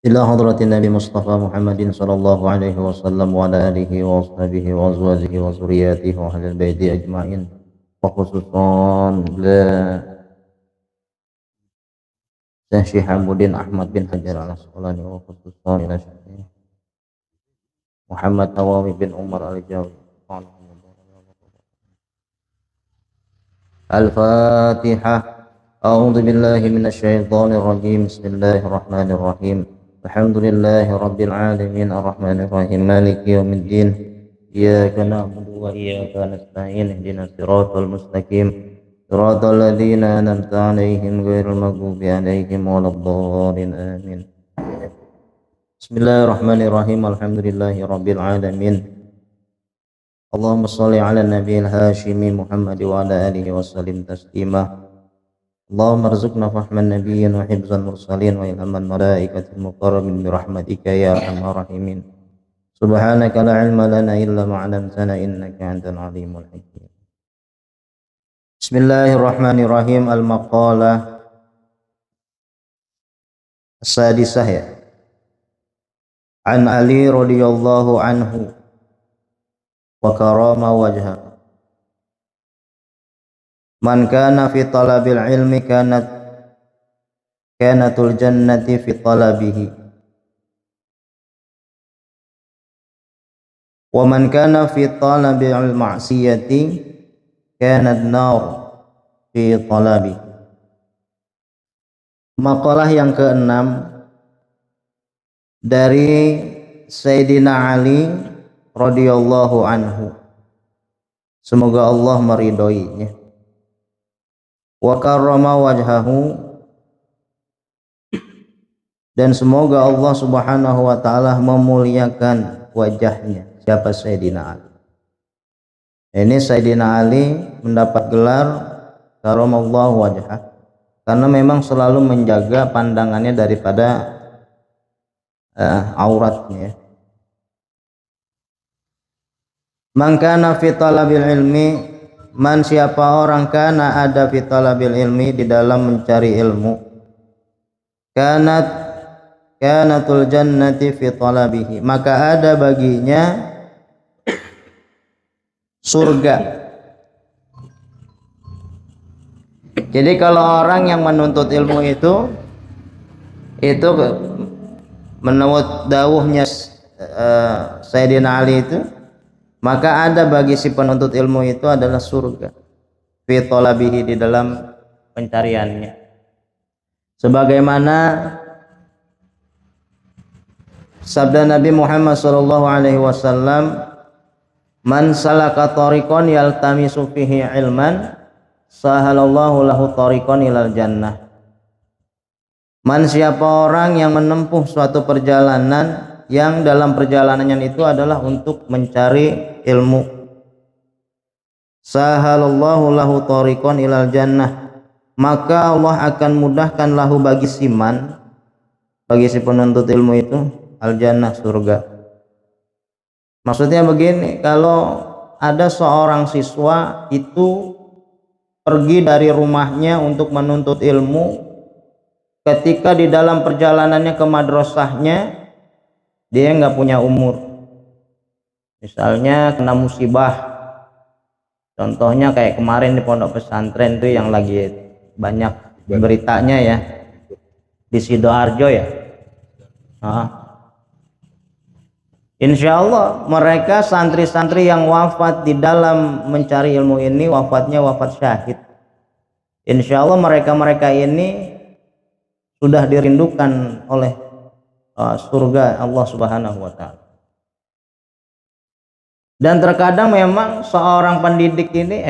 إلى حضرة النبي مصطفى محمد صلى الله عليه وسلم وعلى آله وأصحابه وأزواجه وذرياته وأهل البيت أجمعين وخصوصا Syekh Syihabuddin Ahmad bin Hajar al-Asqalani wa khususan ila Syekh Muhammad Nawawi bin Umar al-Jawi. Al-Fatihah. A'udzu billahi minasy syaithanir rajim. Bismillahirrahmanirrahim. Alhamdulillahi rabbil alamin arrahmanir rahim maliki yaumiddin. Iyyaka na'budu wa iyyaka nasta'in ihdinas siratal mustaqim. Siratal ladzina an'amta 'alaihim ghairil maghdubi 'alaihim waladdallin. Amin. Bismillahirrahmanirrahim. Alhamdulillahi rabbil alamin. Allahumma shalli 'ala nabiyil hashimi Muhammad wa 'ala alihi wa sallim taslima. Allahumma arzuqna fahman nabiyyin wa hifzal mursalin wa ilhaman malaikatil muqarrabin bi rahmatika ya arhamar rahimin. Subhanaka la ilma lana illa ma 'allamtana innaka antal alimul hakim. Bismillahirrahmanirrahim. Al-maqalah as-sadisah ya. An Ali radhiyallahu anhu wa karama wajha. Man kana fi talabil ilmi kanatul jannati fi talabihi. Wa man kana fi talabil ma'siyati kanat nar fi talabi. Maqalah yang keenam dari Sayyidina Ali radhiyallahu anhu. Semoga Allah meridhoinya. Wa karrama wajhahu, dan semoga Allah Subhanahu wa taala memuliakan wajahnya. Siapa? Sayyidina Ali. Ini Sayyidina Ali mendapat gelar karramallahu wajhah karena memang selalu menjaga pandangannya daripada auratnya. Man kana fi talabil ilmi, man siapa orang kana ada fi talabil ilmi di dalam mencari ilmu, kanatul jannati fi talabihi, maka ada baginya surga. Jadi kalau orang yang menuntut ilmu itu menurut dawuhnya Sayyidina Ali itu, maka ada bagi si penuntut ilmu itu adalah surga fi talabihi, di dalam pencariannya. Sebagaimana sabda Nabi Muhammad sallallahu alaihi wasallam, man salaka tariqan yaltamisu fihi ilman sahalallahu lahu tariqan ilal jannah. Man siapa orang yang menempuh suatu perjalanan yang dalam perjalanannya itu adalah untuk mencari ilmu, sahalallahu lahu tariqan ilal jannah, maka Allah akan mudahkan lahu bagi si penuntut ilmu itu al jannah, surga. Maksudnya begini, kalau ada seorang siswa itu pergi dari rumahnya untuk menuntut ilmu, ketika di dalam perjalanannya ke madrasahnya dia nggak punya umur, misalnya kena musibah, contohnya kayak kemarin di pondok pesantren tuh yang lagi banyak beritanya ya, di Sidoarjo ya. Insya Allah mereka santri-santri yang wafat di dalam mencari ilmu ini wafatnya wafat syahid. Insya Allah mereka ini sudah dirindukan oleh surga Allah Subhanahu wa taala. Dan terkadang memang seorang pendidik ini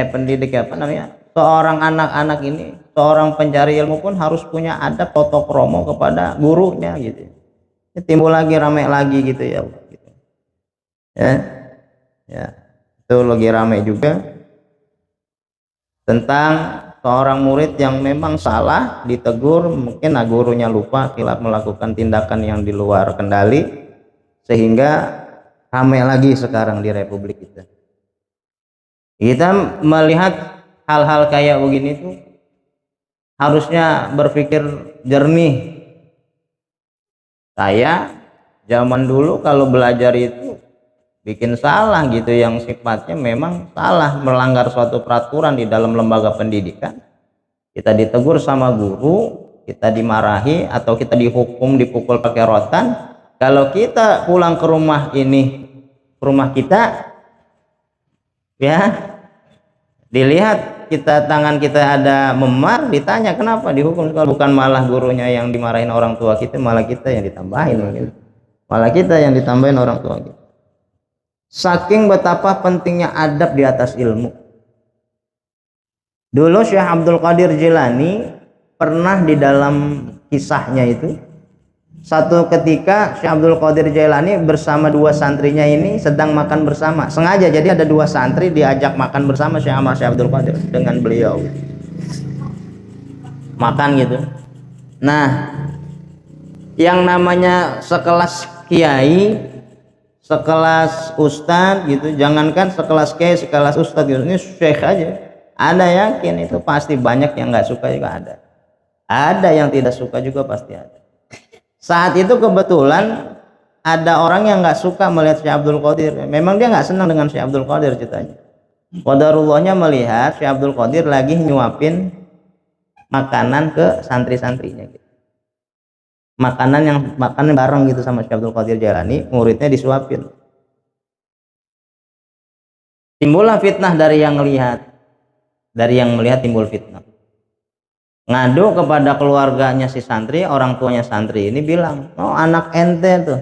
seorang anak-anak ini, seorang pencari ilmu pun harus punya adab toto kromo kepada gurunya gitu. Ini timbul lagi, rame lagi gitu ya. Ya. Itu lagi rame juga tentang seorang murid yang memang salah, ditegur, mungkin gurunya lupa, kilap melakukan tindakan yang di luar kendali, sehingga ramai lagi sekarang di Republik kita. Kita melihat hal-hal kayak begini tuh harusnya berpikir jernih, Saya zaman dulu kalau belajar itu bikin salah gitu, yang sifatnya memang salah, melanggar suatu peraturan di dalam lembaga pendidikan, kita ditegur sama guru, kita dimarahi atau kita dihukum, dipukul pakai rotan. Kalau kita pulang ke rumah ini, rumah kita ya, dilihat kita tangan kita ada memar, ditanya kenapa dihukum. Kalau bukan malah gurunya yang dimarahin orang tua kita, malah kita yang ditambahin gitu. Malah kita yang ditambahin orang tua kita. Saking betapa pentingnya adab di atas ilmu. Dulu Syekh Abdul Qadir Jilani pernah di dalam kisahnya itu, satu ketika Syekh Abdul Qadir Jilani bersama dua santrinya ini sedang makan bersama. Sengaja jadi ada dua santri diajak makan bersama Syekh Abdul Qadir dengan beliau. Makan gitu. Nah, yang namanya sekelas kiai, sekelas ustadz gitu, jangankan sekelas kiai, sekelas ustadz gitu, ini syekh aja, ada yakin itu pasti banyak yang nggak suka juga ada yang tidak suka juga pasti ada. Saat itu kebetulan ada orang yang nggak suka melihat Syekh Abdul Qadir, memang dia nggak senang dengan Syekh Abdul Qadir ceritanya. Qadarullahnya melihat Syekh Abdul Qadir lagi nyuapin makanan ke santri-santrinya gitu. Makanan yang makan bareng gitu sama Syekh Abdul Qadir Jilani, muridnya disuapin. Timbullah fitnah dari yang melihat timbul fitnah. Ngadu kepada keluarganya si santri, orang tuanya santri ini bilang, oh anak ente tuh,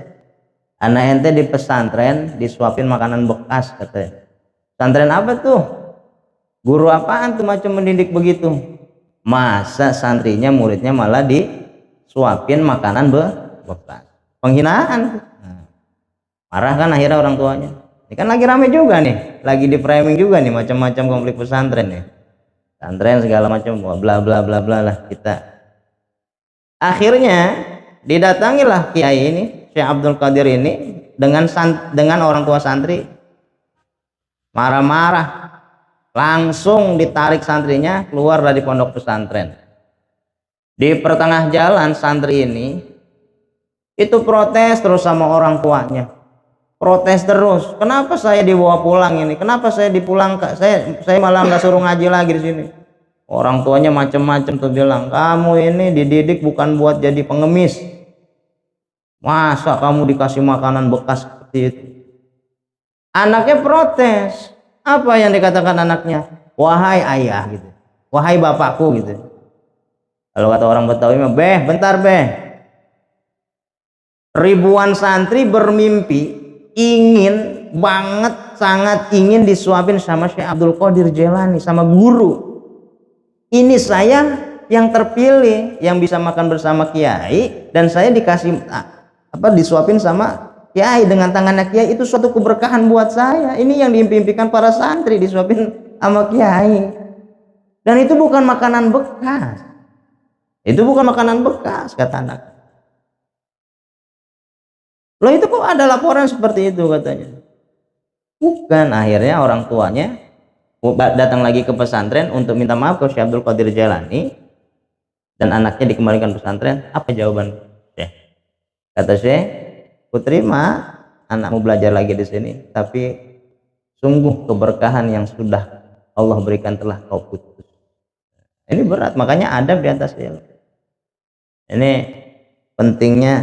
anak ente di pesantren disuapin makanan bekas katanya. Pesantren apa tuh? Guru apaan tuh macam mendidik begitu? Masa santrinya muridnya malah disuapin makanan bekas? Penghinaan. Nah, marah kan akhirnya orang tuanya. Ini kan lagi rame juga nih, lagi di framing juga nih macam-macam konflik pesantren nih. Pesantren segala macam bla bla bla bla lah kita. Akhirnya didatangilah kiai ini, Syekh Abdul Qadir ini dengan orang tua santri. Marah-marah. Langsung ditarik santrinya keluar dari pondok pesantren. Di pertengah jalan santri ini itu protes terus sama orang tuanya. Protes terus, kenapa saya dibawa pulang ini? Kenapa saya dipulangkan? Saya malah nggak suruh ngaji lagi di sini. Orang tuanya macam-macam tuh bilang, kamu ini dididik bukan buat jadi pengemis. Masa kamu dikasih makanan bekas seperti itu? Anaknya protes. Apa yang dikatakan anaknya? Wahai ayah gitu, wahai bapakku gitu. Kalau kata orang Betawi mah, beh bentar beh. Ribuan santri bermimpi ingin banget, sangat ingin disuapin sama Syekh Abdul Qadir Jilani, sama guru. Ini saya yang terpilih, yang bisa makan bersama kiai, dan saya dikasih disuapin sama kiai dengan tangannya kiai, itu suatu keberkahan buat saya. Ini yang diimpikan para santri, disuapin sama kiai. Dan itu bukan makanan bekas. Itu bukan makanan bekas, kata anak. Loh itu kok ada laporan seperti itu katanya. Bukan, akhirnya orang tuanya datang lagi ke pesantren untuk minta maaf ke Syekh Abdul Qadir Jilani dan anaknya dikembalikan pesantren. Apa jawaban Syekh? Kata Syekh, ku terima anakmu belajar lagi di sini, tapi sungguh keberkahan yang sudah Allah berikan telah kau putus. Ini berat, makanya adab di atas ilmu. Ini pentingnya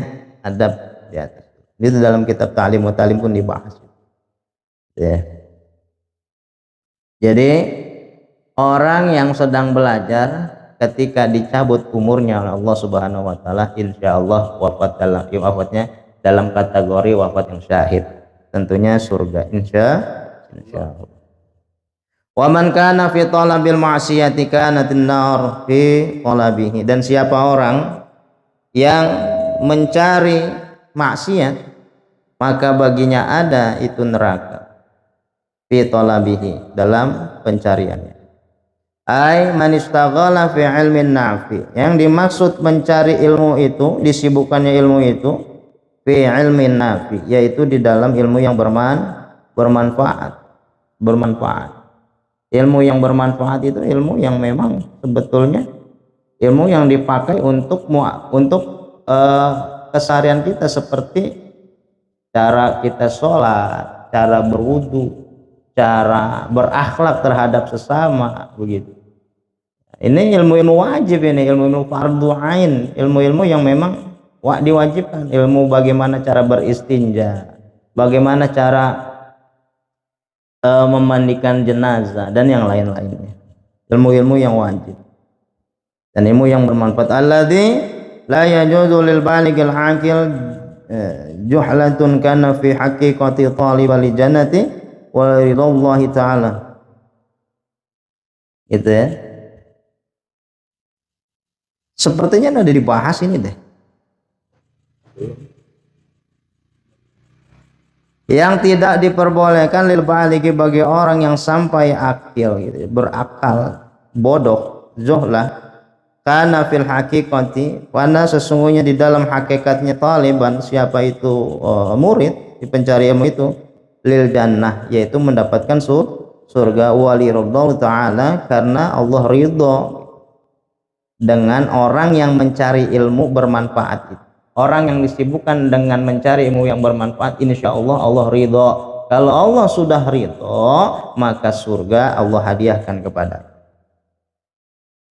adab di atas. Itu dalam kitab Ta'lim wa Ta'lim pun dibahas. Ya. Jadi orang yang sedang belajar ketika dicabut umurnya oleh Allah Subhanahu wa taala, insyaallah wafatnya dalam kategori wafat yang syahid. Tentunya surga insyaallah. Wa man kana fi talabil ma'siyati kanatin nar fi talabihi, dan siapa orang yang mencari maksiat maka baginya ada itu neraka fi talabihi, dalam pencariannya. Ai man istaghala fi ilmin nafi, yang dimaksud mencari ilmu itu, disibukkannya ilmu itu fi ilmin nafi, yaitu di dalam ilmu yang bermanfaat. Ilmu yang bermanfaat itu ilmu yang memang sebetulnya ilmu yang dipakai untuk keseharian kita seperti cara kita sholat, cara berwudu, cara berakhlak terhadap sesama, begitu. Ini ilmu-ilmu wajib, ini ilmu-ilmu fardu ain, ilmu-ilmu yang memang diwajibkan. Ilmu bagaimana cara beristinja, bagaimana cara memandikan jenazah dan yang lain-lainnya. Ilmu-ilmu yang wajib dan ilmu yang bermanfaat. Alladzi la yajuzu lil baligil aqil juhlatun kana fi haqiqati talibal jannati wa ridallahi ta'ala. Gitu ya. Sepertinya ada dibahas ini deh. Yang tidak diperbolehkan lil baligi bagi orang yang sampai akil, gitu, berakal, bodoh, zuhlah, karena fil haqiqati, karena sesungguhnya di dalam hakikatnya taliban, siapa itu murid di pencari ilmu itu, lil jannah, yaitu mendapatkan surga, wali ridho ta'ala, karena Allah ridho dengan orang yang mencari ilmu bermanfaat itu. Orang yang disibukkan dengan mencari ilmu yang bermanfaat, insya Allah Allah ridho. Kalau Allah sudah ridho, maka surga Allah hadiahkan kepada.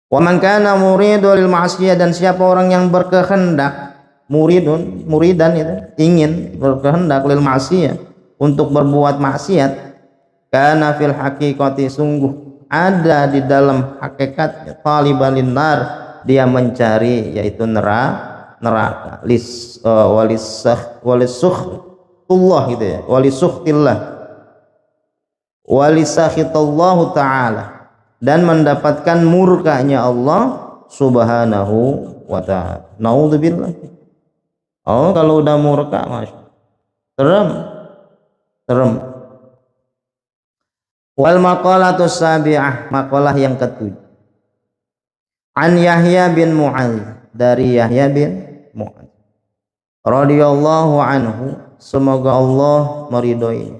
Wa man kana muridun lil ma'siyah, dan siapa orang yang berkehendak, muridan itu ingin berkehendak lil ma'siyah, untuk berbuat maksiat, kana fil haqiqati, sungguh ada di dalam hakikatnya, talibalin nar, dia mencari yaitu neraka, walisuhtullah, gitu ya, walisuhtillah, walisakhitallahu ta'ala, dan mendapatkan murkanya Allah subhanahu wa ta'ala. Naudzubillah. Oh, kalau udah murka, masya serem. Wal maqalatus sabi'ah, maqalah yang ketujuh. An Yahya bin Mu'adz, dari Yahya bin Mu'adz radhiyallahu anhu, semoga Allah meridhoi.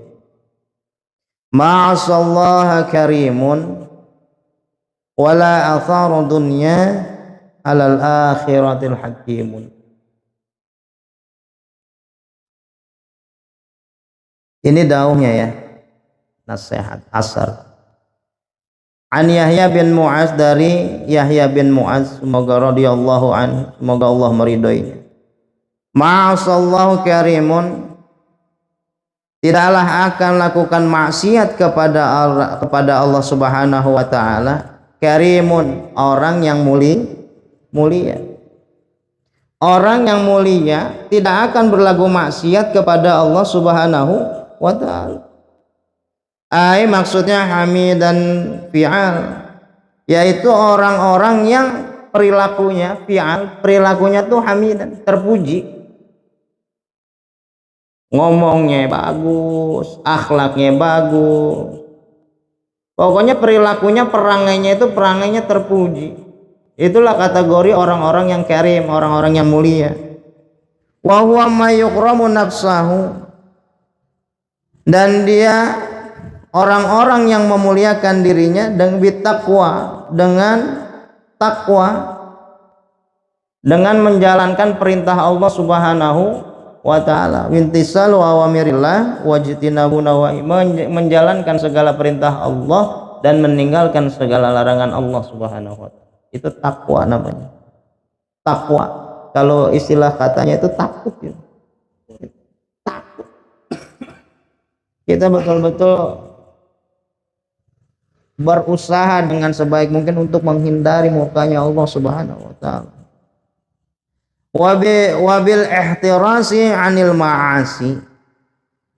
Ma'asallaha karimun wala atharu dunya alal akhiratil hakimun. Ini daunnya ya, nasihat asar. An Yahya bin Mu'adz, dari Yahya bin Mu'adz, semoga radhiyallahu anhu, semoga Allah meridhoinya. Ma'asallahu karimun, tidaklah akan lakukan maksiat kepada Allah subhanahu wa ta'ala. Karimun, orang yang mulia. Orang yang mulia tidak akan berlaku maksiat kepada Allah subhanahu wa ta'ala. Maksudnya hamid dan fi'al, yaitu orang-orang yang perilakunya fi'al, perilakunya tuh hamidan, terpuji, ngomongnya bagus, akhlaknya bagus, pokoknya perilakunya, perangainya terpuji. Itulah kategori orang-orang yang karim, orang-orang yang mulia. Wa huwa may yukramu nafsahu, dan dia orang-orang yang memuliakan dirinya dengan takwa, dengan menjalankan perintah Allah subhanahu wa ta'ala, wintisalu awamirillah wajtinabu nawahi, menjalankan segala perintah Allah dan meninggalkan segala larangan Allah subhanahu wa ta'ala. Itu takwa namanya. Takwa, kalau istilah katanya itu takut ya. Takut. Kita betul-betul berusaha dengan sebaik mungkin untuk menghindari murkanya Allah subhanahu wa ta'ala. Wabil ihtirasi anil ma'asi,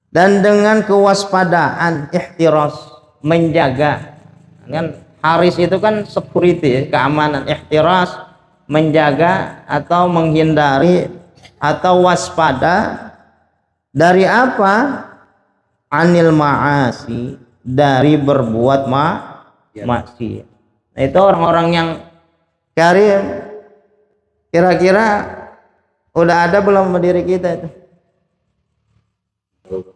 dan dengan kewaspadaan, ihtiras, menjaga. Kan haris itu kan security, keamanan. Ihtiras, menjaga atau menghindari atau waspada dari apa? Anil ma'asi, dari berbuat maksiat. Nah, itu orang-orang yang karim. Kira-kira udah ada belum diri kita itu?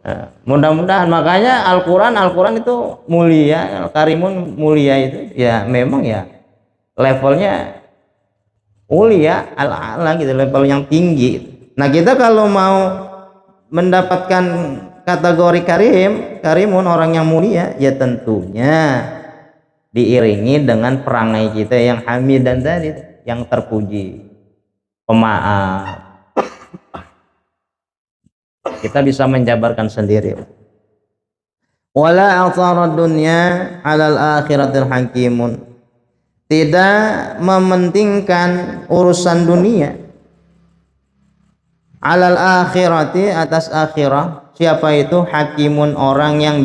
Nah, mudah-mudahan. Makanya Al-Quran itu mulia, karimun mulia itu ya, memang ya levelnya mulia, ala-ala gitu, level yang tinggi. Nah, kita kalau mau mendapatkan kategori karimun, orang yang mulia, ya tentunya diiringi dengan perangai kita yang hamid dan tadi yang terpuji, pemaaf. Kita bisa menjabarkan sendiri. Wala athara dunya 'alal akhiratil hakimun. Tidak mementingkan urusan dunia 'alal akhirati, atas akhirah. Siapa itu? Hakimun, orang yang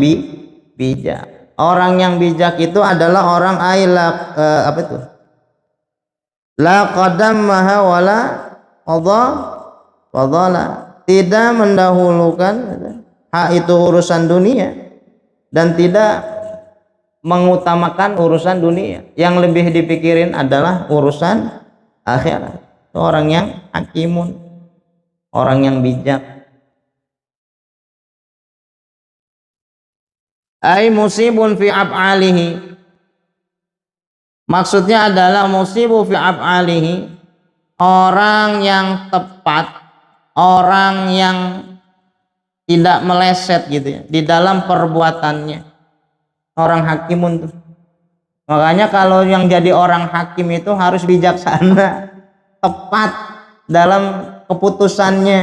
bijak. Orang yang bijak itu adalah orang apa itu? La qadamaha wala fadhala. Tidak mendahulukan hak itu urusan dunia dan tidak mengutamakan urusan dunia. Yang lebih dipikirin adalah urusan akhirat. Itu orang yang hakimun, orang yang bijak. Ai musibun fi af'alihi. Maksudnya adalah musibu fi af'alihi, orang yang tepat, orang yang tidak meleset gitu ya di dalam perbuatannya. Orang hakimun tuh. Makanya kalau yang jadi orang hakim itu harus bijaksana, tepat dalam keputusannya,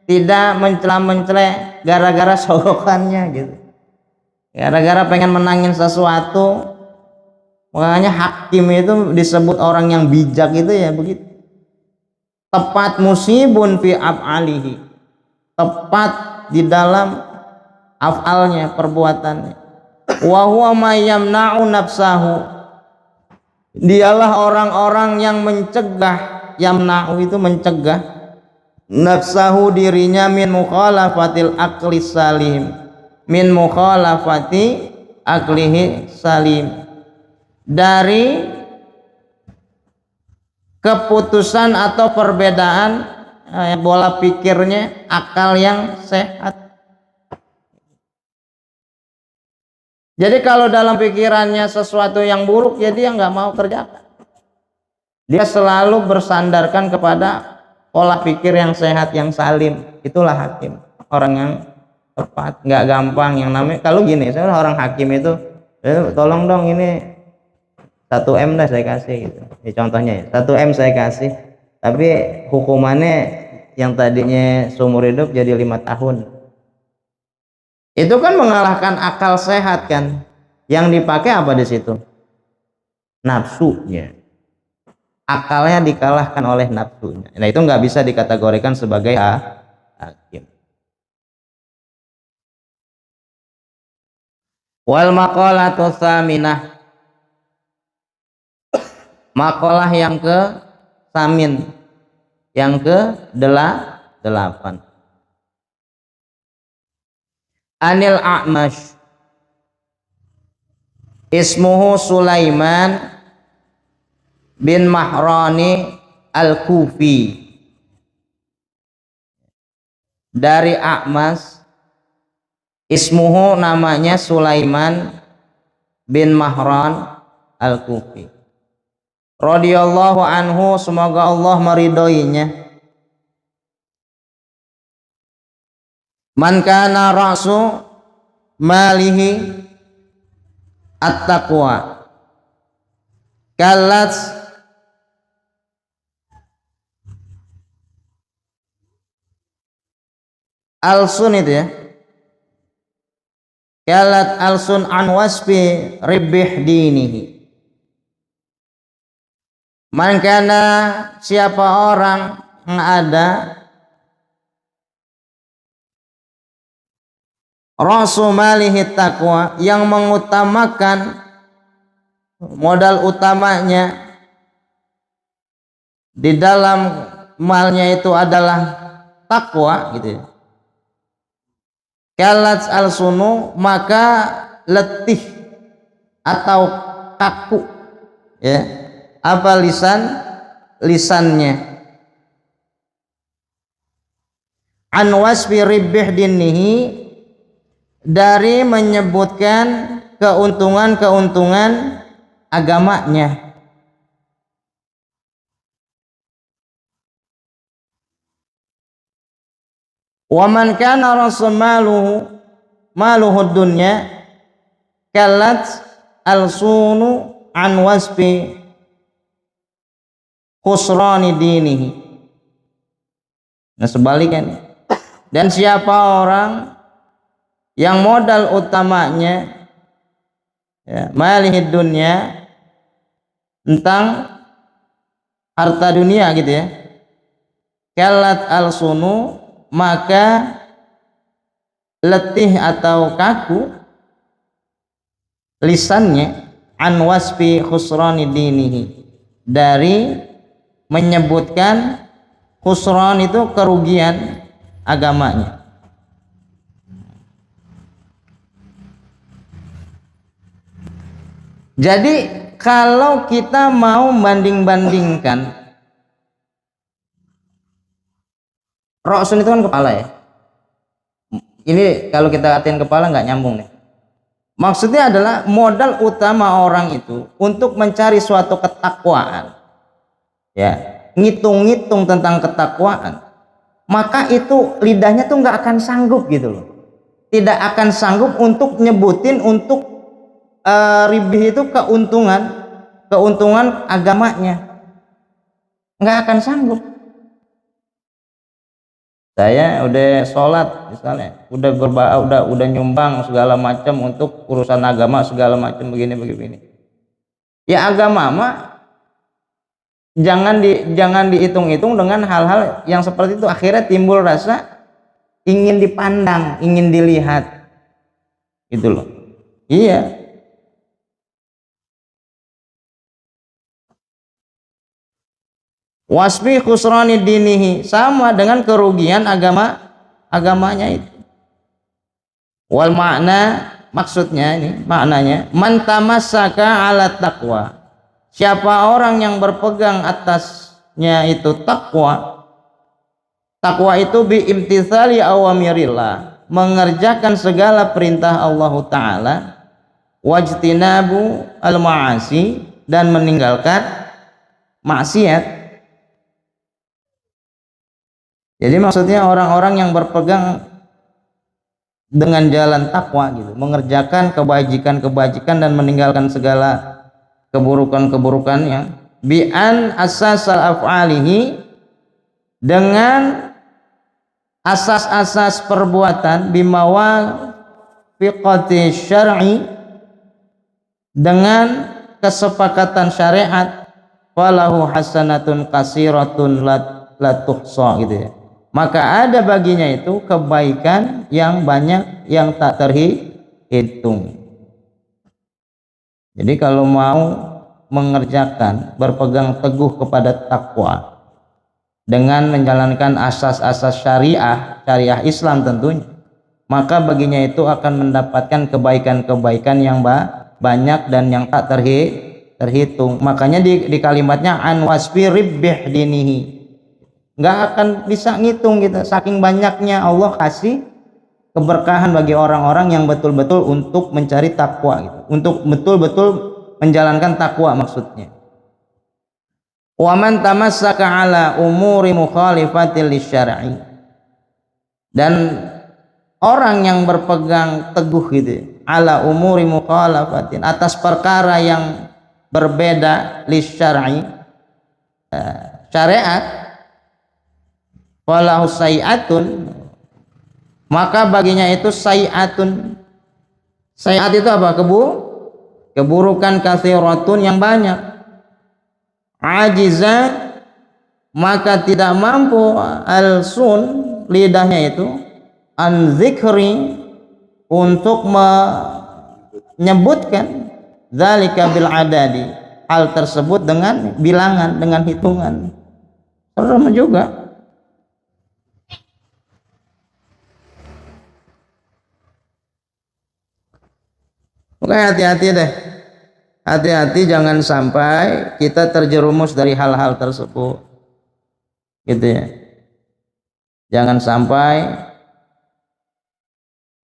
tidak mencela-mencela gara-gara sogokannya gitu. Gara-gara pengen menangin sesuatu. Makanya hakim itu disebut orang yang bijak itu ya begitu. Tepat musibun fi af'alihi. Tepat di dalam af'alnya, perbuatannya. Wa huwa may yamna'u nafsahu. Dialah orang-orang yang mencegah, yamna'u itu mencegah, nafsahu dirinya min mukhalafatil aqli salim. Min mukhalafati aqlihi salim. Dari keputusan atau perbedaan bola pikirnya, akal yang sehat. Jadi kalau dalam pikirannya sesuatu yang buruk, ya dia nggak mau kerjakan. Dia selalu bersandarkan kepada pola pikir yang sehat, yang salim. Itulah hakim, orang yang tepat, nggak gampang. Yang namanya kalau gini, saya orang hakim itu, tolong dong ini 1 M dah saya kasih gitu. Ini contohnya ya, 1 M saya kasih, tapi hukumannya yang tadinya seumur hidup jadi 5 tahun. Itu kan mengalahkan akal sehat kan. Yang dipakai apa di situ? Nafsunya. Akalnya dikalahkan oleh nafsunya. Nah, itu nggak bisa dikategorikan sebagai hakim. Wal maqalatu tsaminah. Makalah yang ke samin, yang ke 8. Anil A'mash, ismuhu Sulaiman bin Mahrani al-Kufi. Dari A'mash, ismuhu namanya Sulaiman bin Mahran al-Kufi. Radhiyallahu anhu, semoga Allah meridhoinya. Man kana ra'su malihi at-taqwa. Kalat alsun itu ya. Kalat alsun an wasfi ribbih dinihi. Man kana, siapa orang yang ada rasu malihi taqwa, yang mengutamakan modal utamanya di dalam malnya itu adalah takwa gitu ya. Kalat al-sunu, maka letih atau kaku ya, apa lisannya, an wasfi ribbih dinihi, dari menyebutkan keuntungan agamanya. Wa man kana maluhu dunya kallat al-sunu an wasfi khusrani dinihi. Nah sebaliknya, dan siapa orang yang modal utamanya ya, malihid dunya, tentang harta dunia gitu ya, kallat al-sunu, maka letih atau kaku lisannya, an wasfi khusrani dinihi, dari menyebutkan khusran itu kerugian agamanya. Jadi kalau kita mau banding-bandingkan, ra'sun itu kan kepala ya. Ini kalau kita artiin kepala nggak nyambung nih. Maksudnya adalah modal utama orang itu untuk mencari suatu ketakwaan, ya, ngitung-ngitung tentang ketakwaan, maka itu lidahnya tuh nggak akan sanggup gitu loh, tidak akan sanggup untuk nyebutin untuk ribih itu keuntungan agamanya, nggak akan sanggup. Saya udah sholat misalnya, udah nyumbang segala macam untuk urusan agama segala macam begini. Ya agama mah jangan dihitung-hitung dengan hal-hal yang seperti itu. Akhirnya timbul rasa ingin dipandang, ingin dilihat, gitu loh. Iya. Wasfi khusrani dinihi, sama dengan kerugian agamanya itu. Wal makna, maksudnya ini maknanya, man tamassaka ala taqwa, siapa orang yang berpegang atasnya itu takwa. Takwa itu bi imtitsali awamirillah, mengerjakan segala perintah Allah Ta'ala, wajtinabu al-ma'asi, dan meninggalkan maksiat. Jadi maksudnya orang-orang yang berpegang dengan jalan takwa gitu, mengerjakan kebajikan dan meninggalkan segala keburukan-keburukannya, bi'an asasal af'alihi, dengan asas-asas perbuatan, bimawafiqati syar'i, dengan kesepakatan syariat, falahu hasanatun kasiratun la tuhsa gitu ya, maka ada baginya itu kebaikan yang banyak yang tak terhitung. Jadi kalau mau mengerjakan, berpegang teguh kepada takwa dengan menjalankan asas-asas syariah Islam tentunya, maka baginya itu akan mendapatkan kebaikan-kebaikan yang banyak dan yang tak terhitung. Makanya di kalimatnya an wasfi ribbih dinihi, nggak akan bisa ngitung gitu, saking banyaknya Allah kasih keberkahan bagi orang-orang yang betul-betul untuk mencari takwa gitu, untuk betul-betul menjalankan takwa maksudnya. Wa man tamassaka ala umuri mukhalifatil lisyar'i, dan orang yang berpegang teguh gitu ala umuri mukhalafatin, atas perkara yang berbeda lisyar'i, syariat, walahu sayi'atun, maka baginya itu sayi'atun. Sayi'at itu apa? Keburukan katsiratun yang banyak. Ajiza, maka tidak mampu al-sun, lidahnya itu, an zikri, untuk menyebutkan dzalika bil adadi, hal tersebut dengan bilangan, dengan hitungan. Serem juga. Oke, hati-hati deh, hati-hati jangan sampai kita terjerumus dari hal-hal tersebut gitu ya. Jangan sampai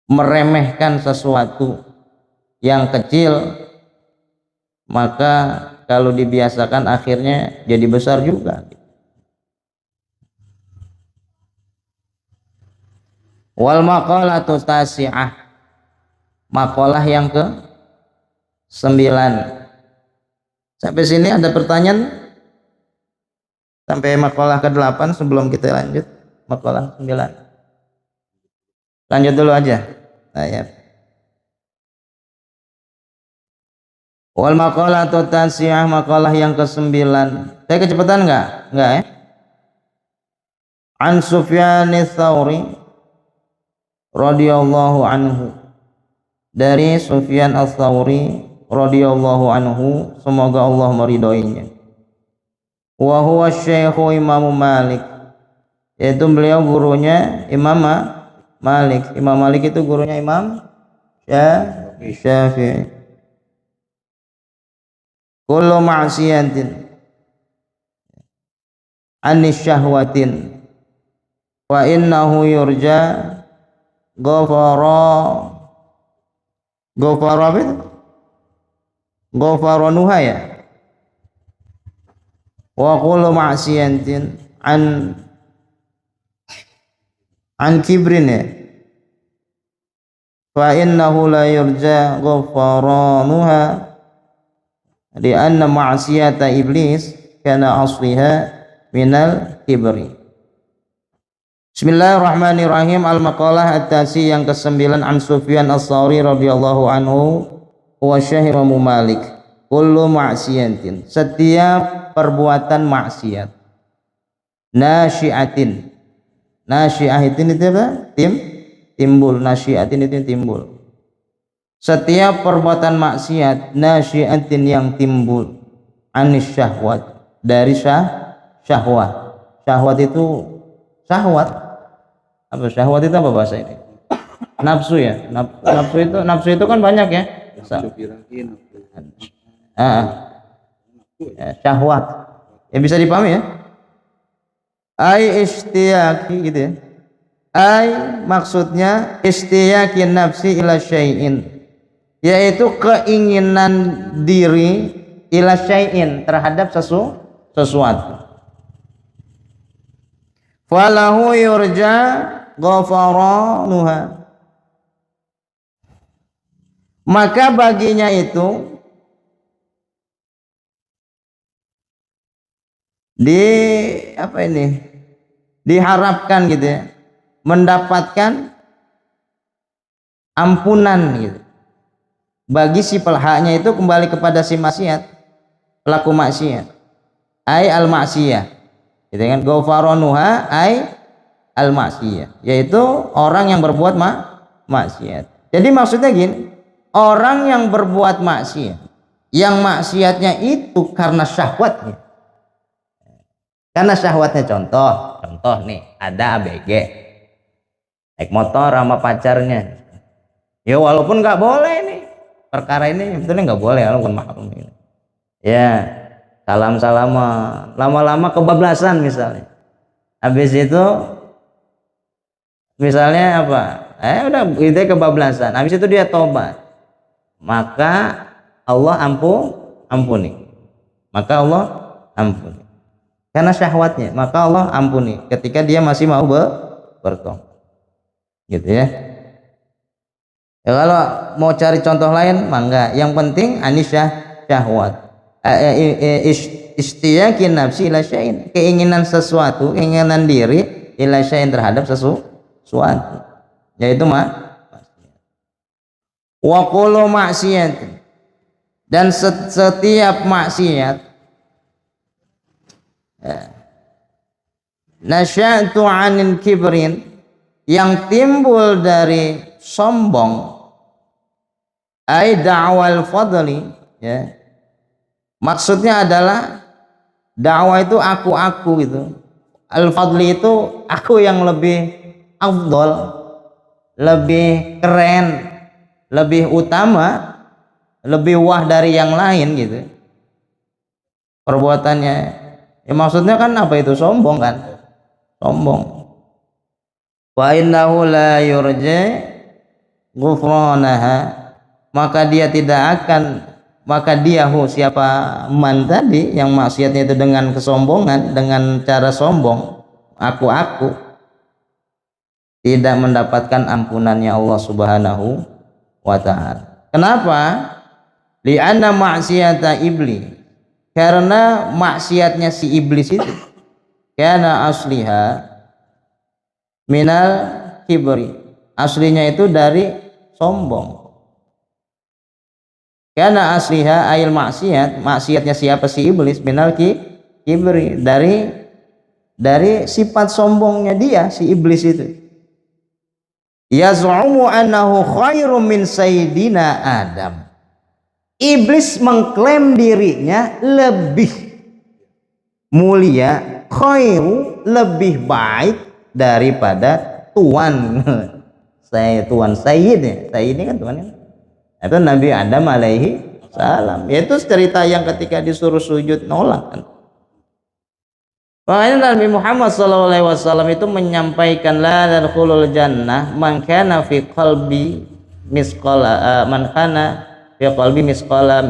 meremehkan sesuatu yang kecil, maka kalau dibiasakan akhirnya jadi besar juga. Wal maqalatu tasi'ah, maqalah yang ke 9. Sampai sini ada pertanyaan sampai maqalah ke-8 sebelum kita lanjut maqalah 9. Lanjut dulu aja. Ayat. Wal maqalatu tasi'ah, maqalah yang ke-9. Saya kecepatan enggak? Enggak ya? An Sufyan ats-Tsauri radhiyallahu anhu, dari Sufyan ats-Tsauri radhiyallahu anhu, semoga Allah meridhoinya. Wa huwa Syekhu Imam Malik, yaitu beliau gurunya Imam Malik. Imam Malik itu gurunya Imam Syafi'i. Kullu ma'siyatin anis syahwatin wa innahu yurja ghafara apa itu? Ghafaranuha ya. Wa kullu ma'siyatin an kibrin ya. Fa innahu la yurja ghafaranuha li'anna ma'siyata iblis kana asliha minal kibri. Bismillahirrahmanirrahim. Al-maqalah at-tasi yang ke-9 an Sufyan ats-Tsauri radhiyallahu anhu wa Syekh Imam Malik. Kullu ma'siyatin, setiap perbuatan maksiat, nasyiatin, nasyiatin itu apa? Timbul. Nasyiatin itu timbul. Setiap perbuatan maksiat, nasyiatin yang timbul, anis syahwat, dari syahwat. Syahwat itu syahwat. Apa syahwat itu apa bahasa ini? Nafsu ya. Nafsu itu kan banyak ya. Syahwat. Ya bisa dipahami ya. Ai istiyaqi gitu ya. Ai maksudnya istiyaqin nafsi ila syai'in, yaitu keinginan diri ila syai'in, terhadap sesuatu. Falahu yurja ghafaranuha, maka baginya itu diharapkan gitu ya, mendapatkan ampunan gitu bagi si pelahaknya itu kembali kepada si maksiat, pelaku maksiat, ai al maksiyah gitu kan. Ghafaranuha ai al maksiyah, yaitu orang yang berbuat maksiat. Jadi maksudnya gini, orang yang berbuat maksiat, yang maksiatnya itu karena syahwatnya. Karena syahwatnya, contoh nih, ada ABG naik motor sama pacarnya, ya walaupun nggak boleh nih perkara ini, sebetulnya nggak boleh, walaupun mahrum ini ya, salam-salaman, lama-lama kebablasan misalnya. Habis itu misalnya apa, udah itu kebablasan, habis itu dia tobat, maka Allah ampuni, maka Allah ampuni karena syahwatnya, maka Allah ampuni ketika dia masih mau bertobat gitu ya. Ya kalau mau cari contoh lain mangga, yang penting anis syahwat, istiyaqin nafsi ila syai'in, keinginan sesuatu, keinginan diri ila syai'in, terhadap sesuatu, yaitu wa kullu maksiat, dan setiap maksiat, nasya'tu 'anil kibrin, yang timbul dari sombong, ai da'wal fadli ya, maksudnya adalah dakwah itu aku gitu, al fadli itu aku yang lebih afdol, lebih keren, lebih utama, lebih wah dari yang lain gitu perbuatannya. Ya maksudnya kan apa itu, sombong kan, sombong. Wa innahu la yurja ghufranaha, maka dia siapa man tadi yang maksiatnya itu dengan kesombongan, dengan cara sombong, aku tidak mendapatkan ampunannya Allah Subhanahu wa taala. Kenapa? Li'anna ma'siyata iblis, karena maksiatnya si iblis itu kana asliha minal kibri, aslinya itu dari sombong. Kana asliha ayil maksiat, maksiatnya siapa si iblis, minal kibri, dari sifat sombongnya dia si iblis itu. Yaz'umu annahu khairum min sayyidina Adam. Iblis mengklaim dirinya lebih mulia, khairu, lebih baik daripada tuan tuan Sayyid ya. Sayyid ini kan tuannya itu Nabi Adam alaihi salam. Itu cerita yang ketika disuruh sujud nolak kan. Makanya Nabi Muhammad SAW itu menyampaikan la yadkhulul jannah man kana fi qalbi misqala man kana fi qalbi misqala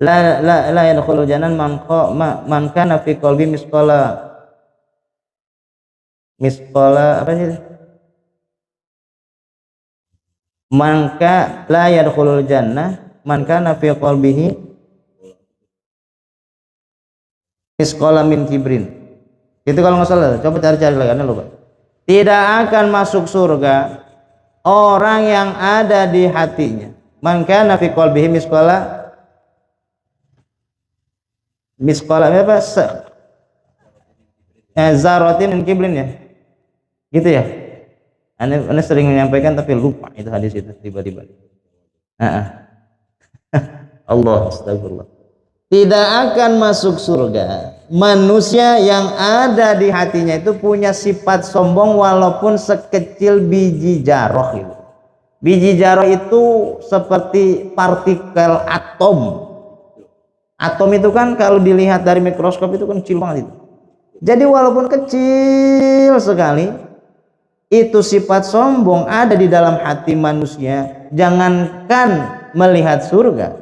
la yadkhulul jannah man kana fi qalbi misqala apa sih? Maka la yadkhulul jannah man kana fi qalbihi misqala min kibrin. Itu kalau nggak salah, coba cari-cari lagi, lupa. Tidak akan masuk surga orang yang ada di hatinya man kana fi qalbihi misqala apa? Zaratin min kibrin ya. Gitu ya. Anda sering menyampaikan tapi lupa itu hadis itu tiba-tiba. Allah astagfirullah. Tidak akan masuk surga manusia yang ada di hatinya itu punya sifat sombong walaupun sekecil biji jaroh itu. Biji jaroh itu seperti partikel atom. Atom itu kan kalau dilihat dari mikroskop itu kan kecil banget itu. Jadi walaupun kecil sekali, itu sifat sombong ada di dalam hati manusia. Jangankan melihat surga,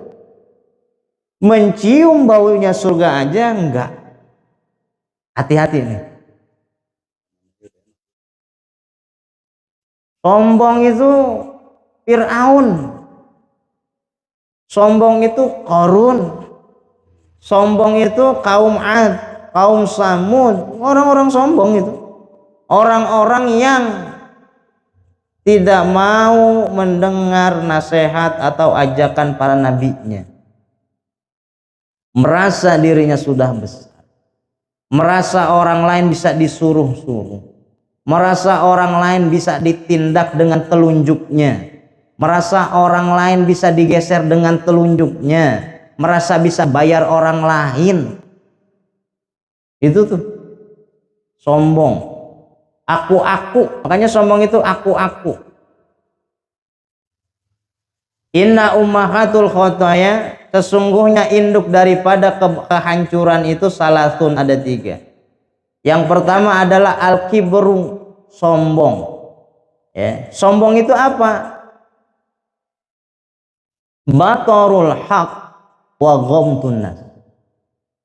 mencium baunya surga aja enggak. Hati-hati nih. Sombong itu Fir'aun, sombong itu Qarun, sombong itu kaum Ad, kaum Samud. Orang-orang sombong itu orang-orang yang tidak mau mendengar nasihat atau ajakan para nabinya, merasa dirinya sudah besar, merasa orang lain bisa disuruh-suruh, merasa orang lain bisa ditindak dengan telunjuknya, merasa orang lain bisa digeser dengan telunjuknya, merasa bisa bayar orang lain. Itu tuh sombong. Aku, makanya sombong itu aku. Inna ummahatul khotaya, sesungguhnya induk daripada kehancuran itu salatun, ada 3. Yang pertama adalah al-kibru, sombong. Ya, sombong itu apa? Batarul haq wa ghamtun nas.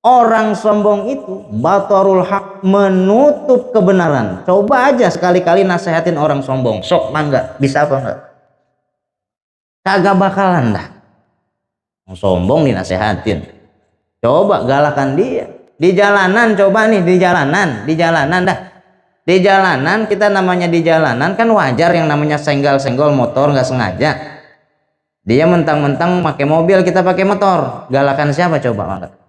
Orang sombong itu batarul haq, menutup kebenaran. Coba aja sekali-kali nasehatin orang sombong, sok mangga, bisa apa enggak? Kagak bakalan dah. Sombong dinasehatin, coba galakan dia di jalanan. Coba nih di jalanan dah, di jalanan kita namanya di jalanan kan wajar yang namanya senggol motor nggak sengaja. Dia mentang-mentang pakai mobil, kita pakai motor, galakan siapa coba? Mangga.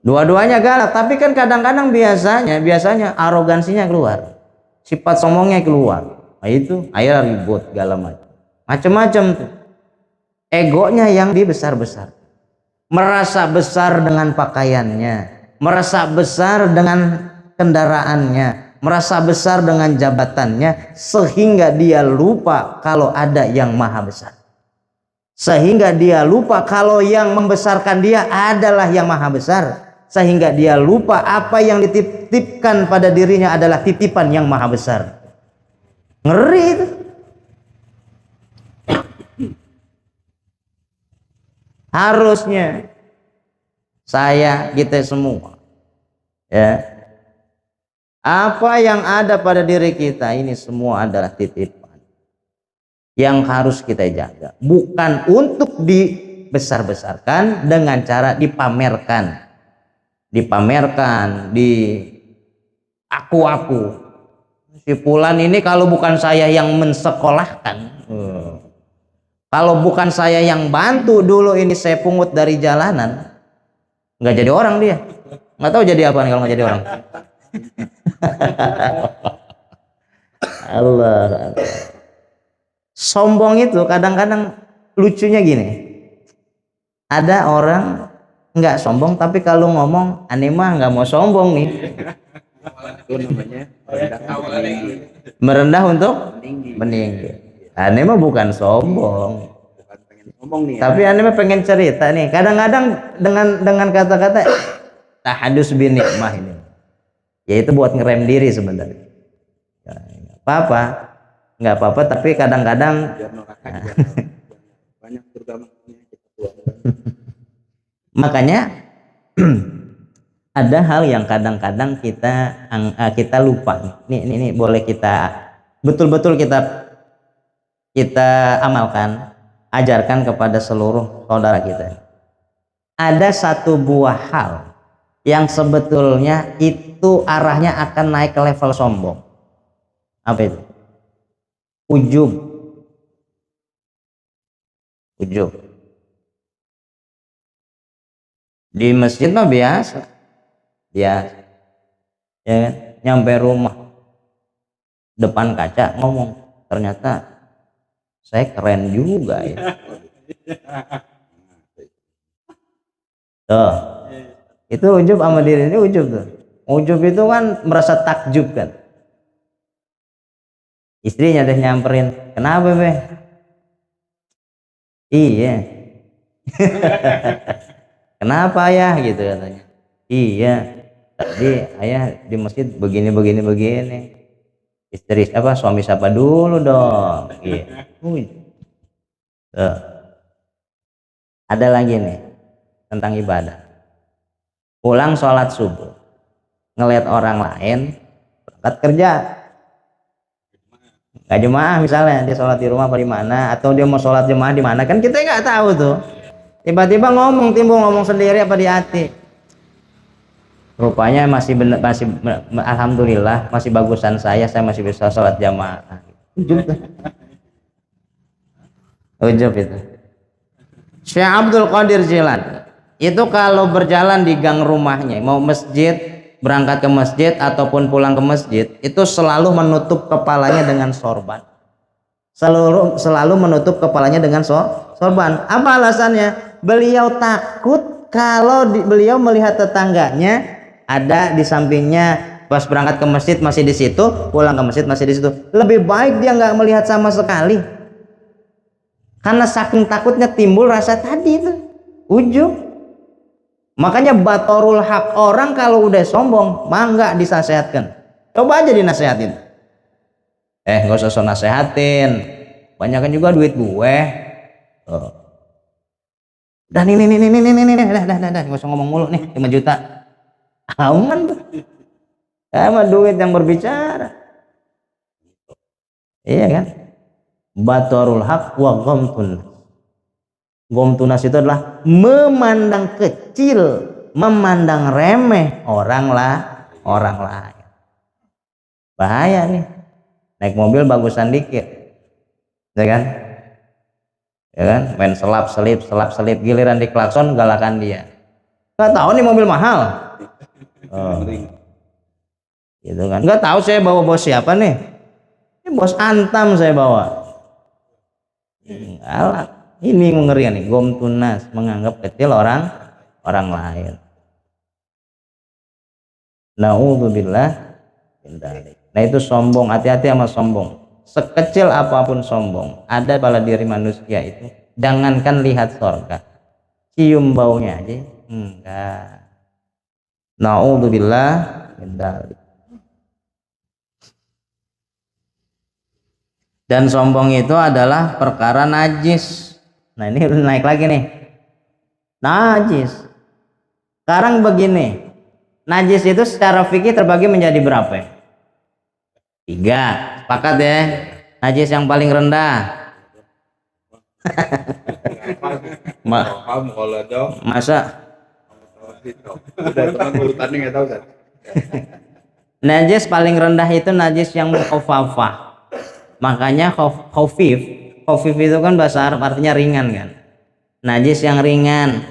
Dua-duanya galak, tapi kan kadang-kadang biasanya arogansinya keluar, sifat sombongnya keluar. Nah itu akhirnya ribut segala macam-macam tuh. Egonya yang dibesar-besar, merasa besar dengan pakaiannya, merasa besar dengan kendaraannya, merasa besar dengan jabatannya, sehingga dia lupa kalau ada yang maha besar, sehingga dia lupa kalau yang membesarkan dia adalah yang maha besar, sehingga dia lupa apa yang dititipkan pada dirinya adalah titipan yang maha besar. Ngeri itu. Harusnya kita semua ya Apa yang ada pada diri kita ini semua adalah titipan yang harus kita jaga, bukan untuk dibesar-besarkan dengan cara dipamerkan, di aku si Fulan ini kalau bukan saya yang mensekolahkan, kalau bukan saya yang bantu dulu ini saya pungut dari jalanan, nggak jadi orang dia, nggak tahu jadi apa nih kalau nggak jadi orang. Allah. Sombong itu kadang-kadang lucunya gini, ada orang nggak sombong tapi kalau ngomong aneh mah nggak mau sombong nih, merendah untuk meninggi. Aneh mah bukan sombong, tapi aneh mah pengen cerita nih. Kadang-kadang dengan kata-kata tahadus bin nikmah ini, yaitu buat ngerem diri sebenarnya. Nggak apa-apa, tapi kadang-kadang makanya ada hal yang kadang-kadang kita lupa. Ini boleh kita betul-betul kita amalkan, ajarkan kepada seluruh saudara kita. Ada satu buah hal yang sebetulnya itu arahnya akan naik ke level sombong. Apa itu? Ujub. Di masjid mah biasa, ya kan? Nyampe rumah depan kaca ngomong, ternyata saya keren juga ya. Tuh, itu ujub sama diri ini ujub tuh. Ujub itu kan merasa takjub kan. Istrinya deh nyamperin, kenapa be? Iya. Kenapa ayah gitu katanya. Iya, tadi ayah di masjid begini. Istri suami siapa dulu dong. Iya. Ada lagi nih tentang ibadah. Pulang sholat subuh, ngelihat orang lain berangkat kerja, nggak jemaah misalnya, dia sholat di rumah apa di mana, atau dia mau sholat jemaah di mana, kan kita nggak tahu tuh. Tiba-tiba timbul ngomong sendiri apa di hati, rupanya masih alhamdulillah masih bagusan saya masih bisa sholat jamaah. Ujub itu. Syekh Abdul Qadir Jilani itu kalau berjalan di gang rumahnya, mau masjid, berangkat ke masjid ataupun pulang ke masjid, itu selalu menutup kepalanya dengan sorban. Selalu menutup kepalanya dengan sorban. Apa alasannya? Beliau takut kalau beliau melihat tetangganya ada di sampingnya, pas berangkat ke masjid masih di situ, pulang ke masjid masih di situ. Lebih baik dia nggak melihat sama sekali, karena saking takutnya timbul rasa tadi itu ujub. Makanya batorul hak, orang kalau udah sombong mah nggak disasehatkan. Coba aja dinasehatin, nggak usah nasehatin, banyakan juga duit gue. Dan ini nggak usah ngomong mulu nih, 5 juta aman tuh, sama duit yang berbicara. Iya kan? Batorul hak wa gomtunas itu adalah memandang kecil, memandang remeh orang lain. Bahaya nih, naik mobil bagusan dikit, ya kan? Main selap selip, giliran diklakson galakan dia. Nggak tahu nih mobil mahal, gitu kan? Nggak tahu saya bawa bos siapa nih, ini bos Antam saya bawa. Galak. Ini mengerikan nih, gomtunas, menganggap kecil orang lain. Na'udzubillah. Nah itu sombong, hati-hati sama sombong. Sekecil apapun sombong ada pada diri manusia itu, jangankan lihat surga, cium baunya aja enggak. Na'udzubillah. Dan sombong itu adalah perkara najis. Nah ini udah naik lagi nih, najis. Sekarang begini, najis itu secara fikih terbagi menjadi berapa ya? 3. Sepakat ya? Najis yang paling rendah. Masa najis paling rendah itu najis yang mukhafafah. Makanya khafif itu kan bahasa Arab artinya ringan kan. Najis yang ringan.